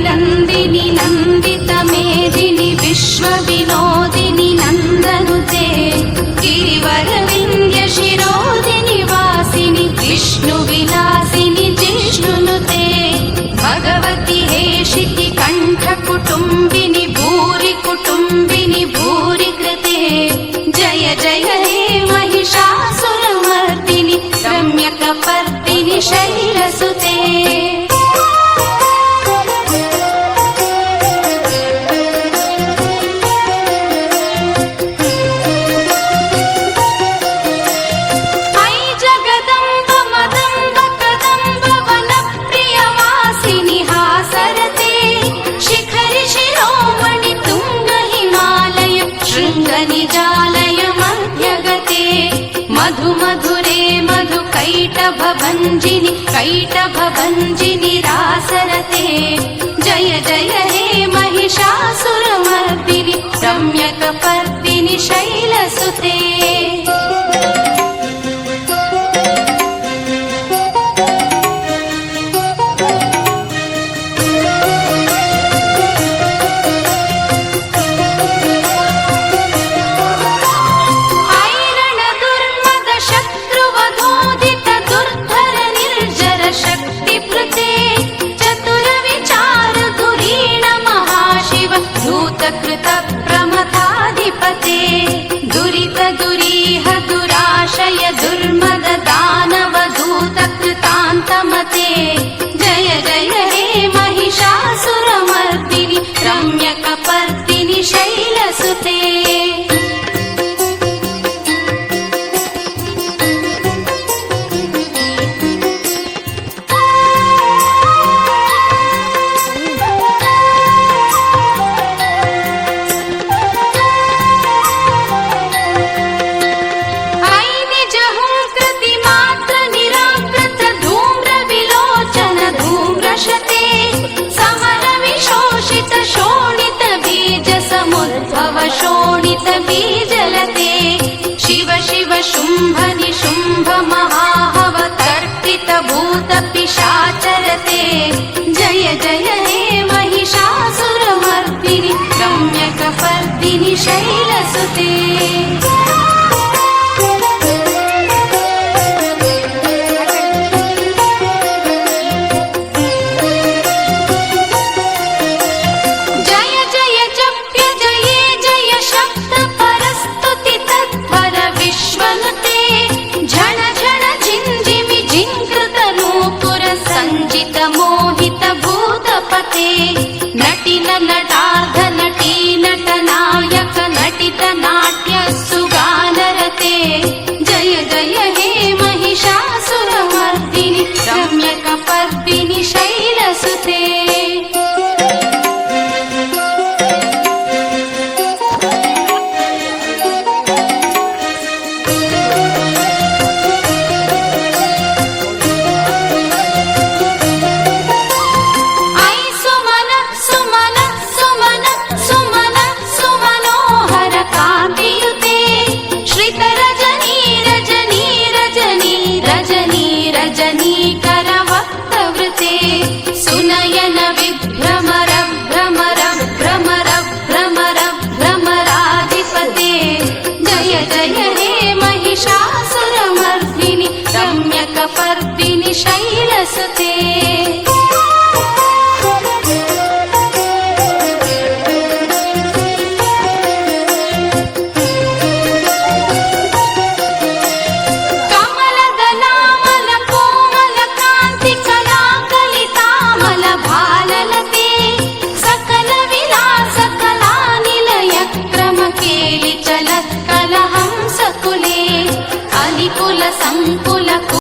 नन्दिनि नन्दित मेदिनि विश्वविनोदिनि नन्दनुते गिरिवरविन्द्य शिरोदिनि वासिनि विष्णुविलासिनि जिष्णुनुते भगवति हेशिति कण्ठकुटुम्बिनि भूरि कुटुम्बिनि भूरि कृते जय जय हे महिषासुरमर्दिनि रम्यकपर्दिनि शैलसुते मधुरे मधुकैटभभञ्जिनि कैटभभञ्जिनि रासरते जय जय हे महिषासुरमर्दिनि रम्यकपर्दिनि शैलसुते प्रमथाधिपते दुरित दुरीह दुराशय दुर्मद दानव दूत कृतान्तमते जय जय हे महिषासुरमर्दिनि रम्यकपर्दिनि शैलसुते शोणित बीजलते शिव शिव शुम्भ निशुम्भ महाहव तर्पित भूत पिशाचरते जय जय हे महिषासुरमर्दिनि रम्यकपर्दिनि शैलसुते नटिन नटार्ध नटी नटनायक नटित नाट्य सुगानरते जय जय हे महिषासुरमर्दिनि रम्यकपर्दिनि शैलसुते सुनयन विभ्रमर भ्रमर भ्रमर भ्रमर भ्रमराधिपते जय जय हे महिषासुरमर्दिनि रम्यकपर्दिनि शैलसुते